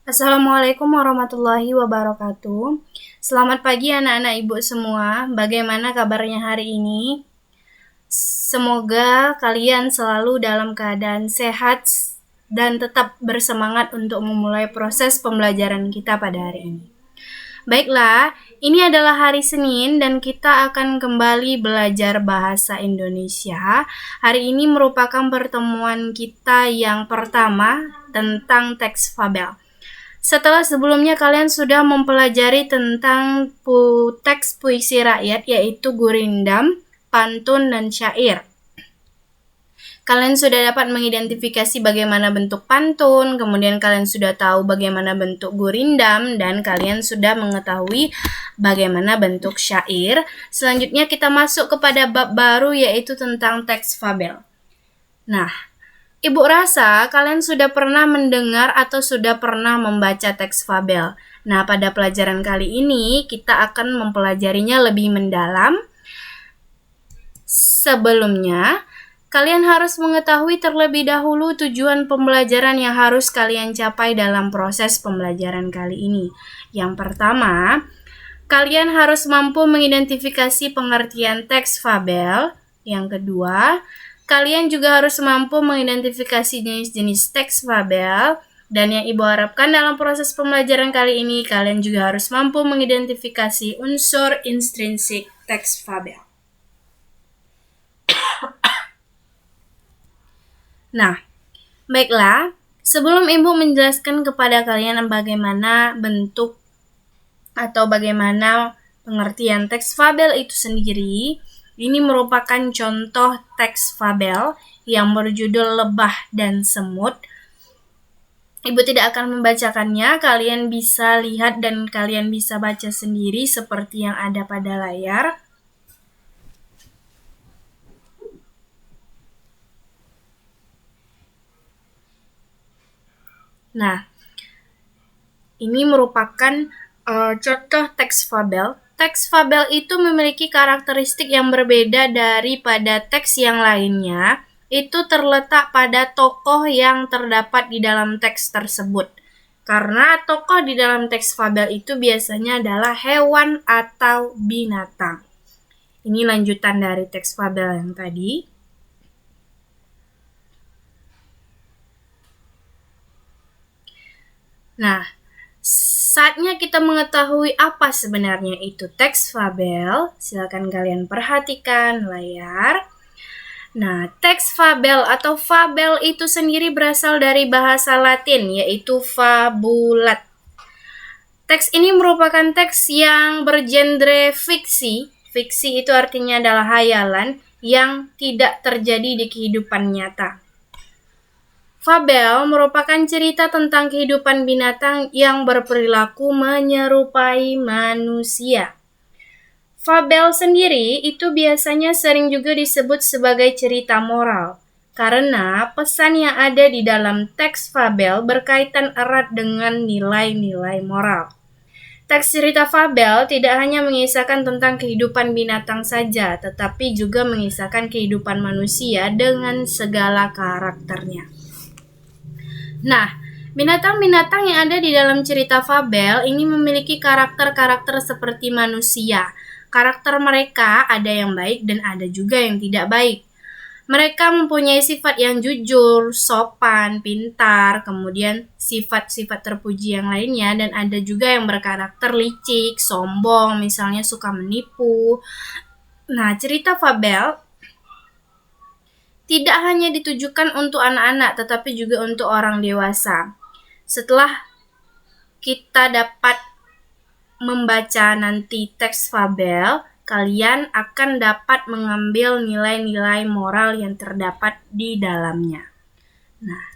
Assalamualaikum warahmatullahi wabarakatuh. Selamat pagi anak-anak ibu semua. Bagaimana kabarnya hari ini? Semoga kalian selalu dalam keadaan sehat dan tetap bersemangat untuk memulai proses pembelajaran kita pada hari ini. Baiklah, ini adalah hari Senin dan kita akan kembali belajar bahasa Indonesia. Hari ini merupakan pertemuan kita yang pertama tentang teks fabel. Setelah sebelumnya kalian sudah mempelajari tentang teks puisi rakyat, yaitu gurindam, pantun, dan syair. Kalian sudah dapat mengidentifikasi bagaimana bentuk pantun, kemudian kalian sudah tahu bagaimana bentuk gurindam, dan kalian sudah mengetahui bagaimana bentuk syair. Selanjutnya kita masuk kepada bab baru, yaitu tentang teks fabel. Nah, Ibu rasa kalian sudah pernah mendengar atau sudah pernah membaca teks fabel. Nah, pada pelajaran kali ini kita akan mempelajarinya lebih mendalam. Sebelumnya, kalian harus mengetahui terlebih dahulu tujuan pembelajaran yang harus kalian capai dalam proses pembelajaran kali ini. Yang pertama, kalian harus mampu mengidentifikasi pengertian teks fabel. Yang kedua, kalian juga harus mampu mengidentifikasi jenis-jenis teks fabel. Dan yang Ibu harapkan dalam proses pembelajaran kali ini, kalian juga harus mampu mengidentifikasi unsur intrinsik teks fabel. Nah, baiklah, sebelum Ibu menjelaskan kepada kalian bagaimana bentuk atau bagaimana pengertian teks fabel itu sendiri, ini merupakan contoh teks fabel yang berjudul Lebah dan Semut. Ibu tidak akan membacakannya, kalian bisa lihat dan kalian bisa baca sendiri seperti yang ada pada layar. Nah, ini merupakan contoh teks fabel. Teks fabel itu memiliki karakteristik yang berbeda daripada teks yang lainnya. Itu terletak pada tokoh yang terdapat di dalam teks tersebut. Karena tokoh di dalam teks fabel itu biasanya adalah hewan atau binatang. Ini lanjutan dari teks fabel yang tadi. Nah, saatnya kita mengetahui apa sebenarnya itu teks fabel. Silakan kalian perhatikan layar. Nah, teks fabel atau fabel itu sendiri berasal dari bahasa Latin, yaitu fabulat. Teks ini merupakan teks yang bergenre fiksi. Fiksi itu artinya adalah hayalan yang tidak terjadi di kehidupan nyata. Fabel merupakan cerita tentang kehidupan binatang yang berperilaku menyerupai manusia. Fabel sendiri itu biasanya sering juga disebut sebagai cerita moral, karena pesan yang ada di dalam teks fabel berkaitan erat dengan nilai-nilai moral. Teks cerita fabel tidak hanya mengisahkan tentang kehidupan binatang saja, tetapi juga mengisahkan kehidupan manusia dengan segala karakternya. Nah, binatang-binatang yang ada di dalam cerita fabel ini memiliki karakter-karakter seperti manusia. Karakter mereka ada yang baik dan ada juga yang tidak baik. Mereka mempunyai sifat yang jujur, sopan, pintar, kemudian sifat-sifat terpuji yang lainnya, dan ada juga yang berkarakter licik, sombong, misalnya suka menipu. Nah, cerita fabel tidak hanya ditujukan untuk anak-anak, tetapi juga untuk orang dewasa. Setelah kita dapat membaca nanti teks fabel, kalian akan dapat mengambil nilai-nilai moral yang terdapat di dalamnya. Nah,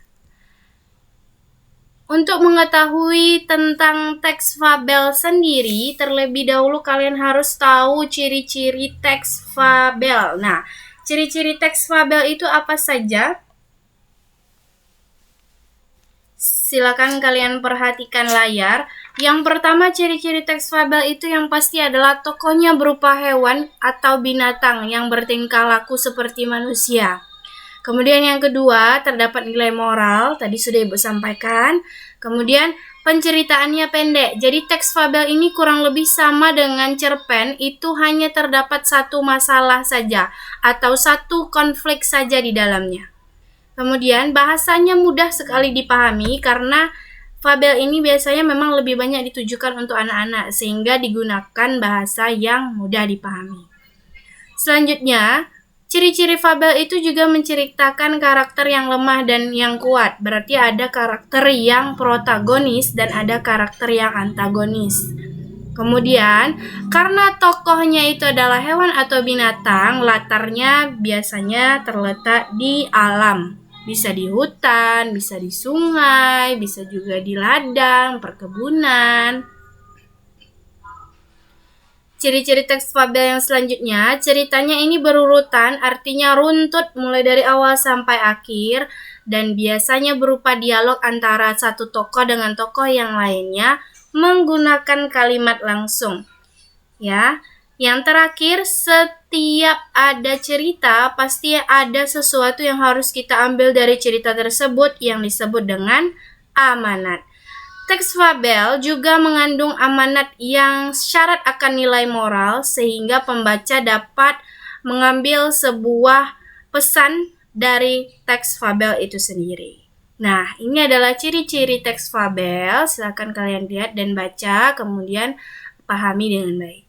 untuk mengetahui tentang teks fabel sendiri, terlebih dahulu kalian harus tahu ciri-ciri teks fabel. Nah, ciri-ciri teks fabel itu apa saja? Silakan kalian perhatikan layar. Yang pertama, ciri-ciri teks fabel itu yang pasti adalah tokohnya berupa hewan atau binatang yang bertingkah laku seperti manusia. Kemudian yang kedua, terdapat nilai moral, tadi sudah Ibu sampaikan. Kemudian penceritaannya pendek. Jadi teks fabel ini kurang lebih sama dengan cerpen, itu hanya terdapat satu masalah saja atau satu konflik saja di dalamnya. Kemudian bahasanya mudah sekali dipahami karena fabel ini biasanya memang lebih banyak ditujukan untuk anak-anak sehingga digunakan bahasa yang mudah dipahami. Selanjutnya, ciri-ciri fabel itu juga menceritakan karakter yang lemah dan yang kuat. Berarti ada karakter yang protagonis dan ada karakter yang antagonis. Kemudian, karena tokohnya itu adalah hewan atau binatang, latarnya biasanya terletak di alam. Bisa di hutan, bisa di sungai, bisa juga di ladang, perkebunan. Ciri-ciri teks fabel yang selanjutnya, ceritanya ini berurutan, artinya runtut mulai dari awal sampai akhir, dan biasanya berupa dialog antara satu tokoh dengan tokoh yang lainnya menggunakan kalimat langsung. Ya, yang terakhir, setiap ada cerita pasti ada sesuatu yang harus kita ambil dari cerita tersebut yang disebut dengan amanat. Teks fabel juga mengandung amanat yang syarat akan nilai moral sehingga pembaca dapat mengambil sebuah pesan dari teks fabel itu sendiri. Nah, ini adalah ciri-ciri teks fabel. Silakan kalian lihat dan baca, kemudian pahami dengan baik.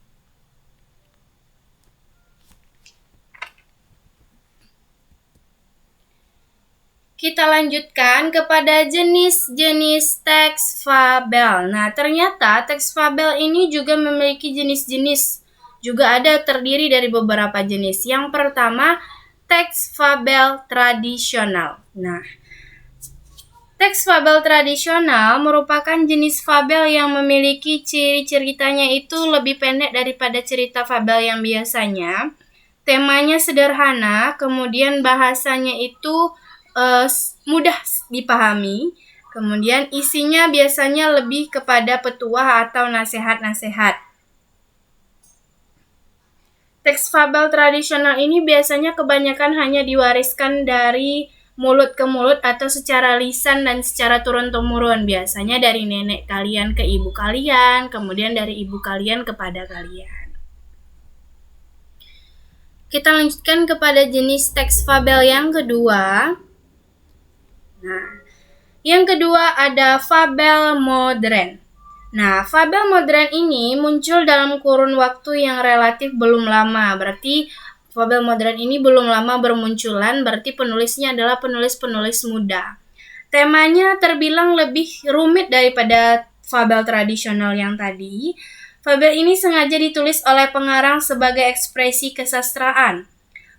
Kita lanjutkan kepada jenis-jenis teks fabel. Nah, ternyata teks fabel ini juga memiliki jenis-jenis. Juga ada terdiri dari beberapa jenis. Yang pertama, teks fabel tradisional. Nah, teks fabel tradisional merupakan jenis fabel yang memiliki ciri ceritanya itu lebih pendek daripada cerita fabel yang biasanya. Temanya sederhana, kemudian bahasanya itu mudah dipahami, kemudian isinya biasanya lebih kepada petuah atau nasihat-nasihat. Teks fabel tradisional ini biasanya kebanyakan hanya diwariskan dari mulut ke mulut atau secara lisan dan secara turun-temurun, biasanya dari nenek kalian ke ibu kalian, kemudian dari ibu kalian kepada kalian. Kita lanjutkan kepada jenis teks fabel yang kedua. Nah, yang kedua ada fabel modern. Nah, fabel modern ini muncul dalam kurun waktu yang relatif belum lama. Berarti fabel modern ini belum lama bermunculan, berarti penulisnya adalah penulis-penulis muda. Temanya terbilang lebih rumit daripada fabel tradisional yang tadi. Fabel ini sengaja ditulis oleh pengarang sebagai ekspresi kesastraan.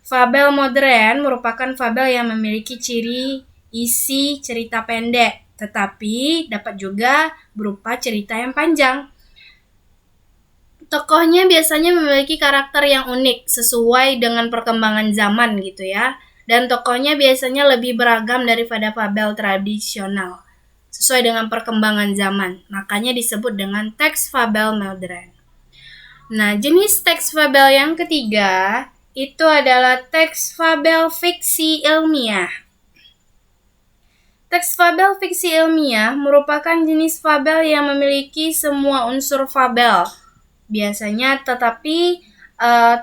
Fabel modern merupakan fabel yang memiliki ciri isi cerita pendek, tetapi dapat juga berupa cerita yang panjang. Tokohnya biasanya memiliki karakter yang unik sesuai dengan perkembangan zaman gitu ya. Dan tokohnya biasanya lebih beragam daripada fabel tradisional sesuai dengan perkembangan zaman. Makanya disebut dengan teks fabel modern. Nah, jenis teks fabel yang ketiga itu adalah teks fabel fiksi ilmiah. Teks fabel fiksi ilmiah merupakan jenis fabel yang memiliki semua unsur fabel. Biasanya tetapi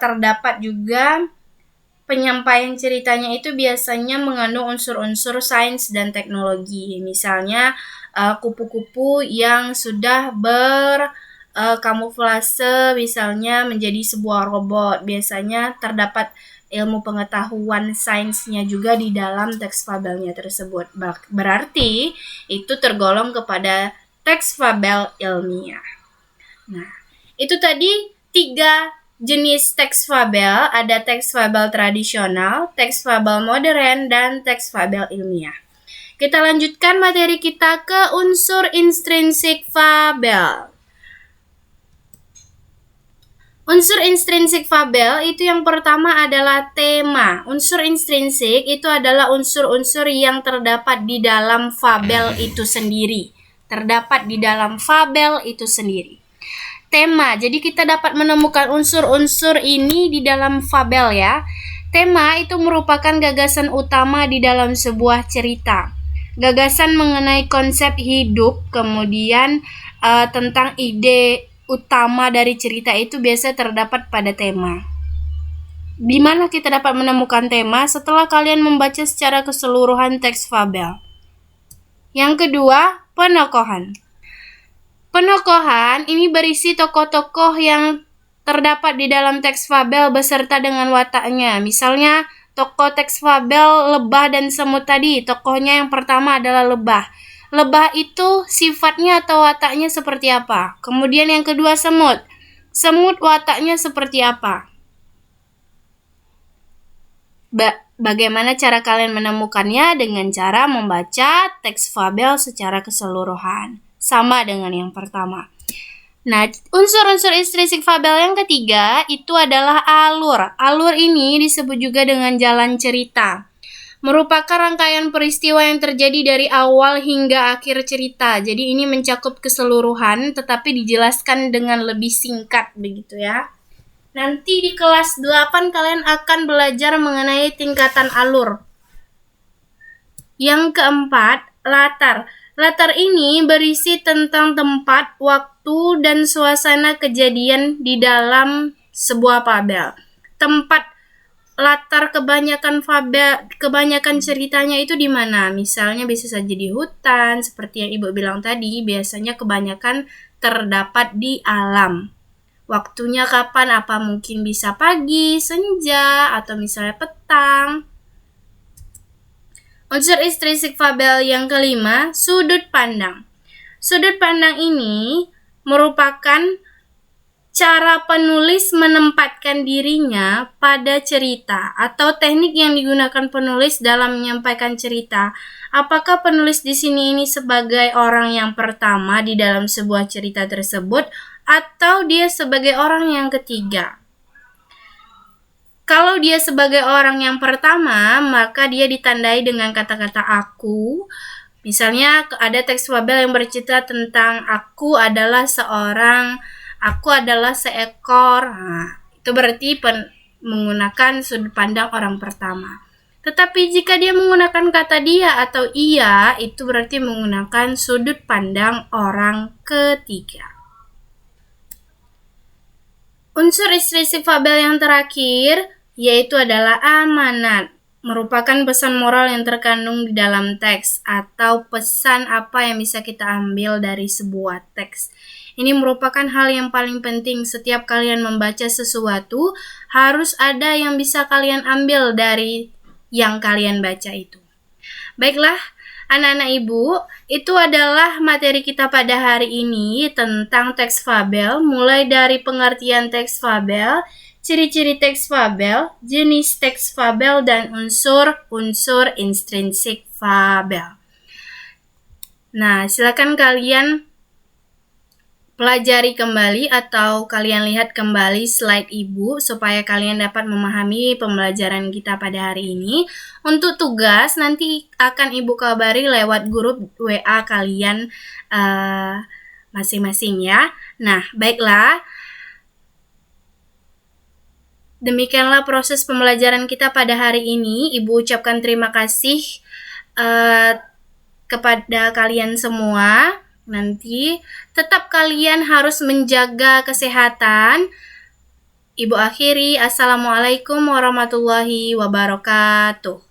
terdapat juga penyampaian ceritanya itu biasanya mengandung unsur-unsur sains dan teknologi. Misalnya kupu-kupu yang sudah berkamuflase misalnya menjadi sebuah robot. Biasanya terdapat ilmu pengetahuan sainsnya juga di dalam teks fabelnya tersebut. Berarti itu tergolong kepada teks fabel ilmiah. Nah, itu tadi 3 jenis teks fabel. Ada teks fabel tradisional, teks fabel modern, dan teks fabel ilmiah. Kita lanjutkan materi kita ke unsur intrinsik fabel. Unsur intrinsik fabel itu yang pertama adalah tema. Unsur intrinsik itu adalah unsur-unsur yang terdapat di dalam fabel itu sendiri. Terdapat di dalam fabel itu sendiri. Tema, jadi kita dapat menemukan unsur-unsur ini di dalam fabel ya. Tema itu merupakan gagasan utama di dalam sebuah cerita. Gagasan mengenai konsep hidup, kemudian tentang ide utama dari cerita itu biasa terdapat pada tema. Di mana kita dapat menemukan tema setelah kalian membaca secara keseluruhan teks fabel. Yang kedua, penokohan. Penokohan ini berisi tokoh-tokoh yang terdapat di dalam teks fabel beserta dengan wataknya. Misalnya, tokoh teks fabel Lebah dan Semut tadi, tokohnya yang pertama adalah Lebah. Lebah itu sifatnya atau wataknya seperti apa? Kemudian yang kedua Semut. Semut wataknya seperti apa? Bagaimana cara kalian menemukannya? Dengan cara membaca teks fabel secara keseluruhan. Sama dengan yang pertama. Nah, unsur-unsur intrinsik fabel yang ketiga itu adalah alur. Alur ini disebut juga dengan jalan cerita. Merupakan rangkaian peristiwa yang terjadi dari awal hingga akhir cerita. Jadi ini mencakup keseluruhan tetapi dijelaskan dengan lebih singkat begitu ya. Nanti di kelas 8 kalian akan belajar mengenai tingkatan alur. Yang keempat, latar. Latar ini berisi tentang tempat, waktu, dan suasana kejadian di dalam sebuah fabel. Tempat latar kebanyakan ceritanya itu di mana? Misalnya bisa saja di hutan, seperti yang Ibu bilang tadi, biasanya kebanyakan terdapat di alam. Waktunya kapan? Apa mungkin bisa pagi, senja, atau misalnya petang. Unsur intrinsik fabel yang kelima, sudut pandang. Sudut pandang ini merupakan cara penulis menempatkan dirinya pada cerita atau teknik yang digunakan penulis dalam menyampaikan cerita. Apakah penulis di sini ini sebagai orang yang pertama di dalam sebuah cerita tersebut atau dia sebagai orang yang ketiga? Kalau dia sebagai orang yang pertama, maka dia ditandai dengan kata-kata aku. Misalnya ada teks fabel yang bercerita tentang aku adalah seekor. Nah, itu berarti menggunakan sudut pandang orang pertama. Tetapi jika dia menggunakan kata dia atau ia, itu berarti menggunakan sudut pandang orang ketiga. Unsur intrinsik fabel yang terakhir yaitu adalah amanat, merupakan pesan moral yang terkandung di dalam teks atau pesan apa yang bisa kita ambil dari sebuah teks. Ini merupakan hal yang paling penting. Setiap kalian membaca sesuatu, harus ada yang bisa kalian ambil dari yang kalian baca itu. Baiklah, anak-anak Ibu, itu adalah materi kita pada hari ini tentang teks fabel, mulai dari pengertian teks fabel, ciri-ciri teks fabel, jenis teks fabel, dan unsur-unsur intrinsik fabel. Nah, silakan kalian pelajari kembali atau kalian lihat kembali slide Ibu supaya kalian dapat memahami pembelajaran kita pada hari ini. Untuk tugas nanti akan Ibu kabari lewat grup WA kalian masing-masing ya. Nah, baiklah. Demikianlah proses pembelajaran kita pada hari ini. Ibu ucapkan terima kasih kepada kalian semua. Nanti tetap kalian harus menjaga kesehatan. Ibu akhiri, Assalamualaikum warahmatullahi wabarakatuh.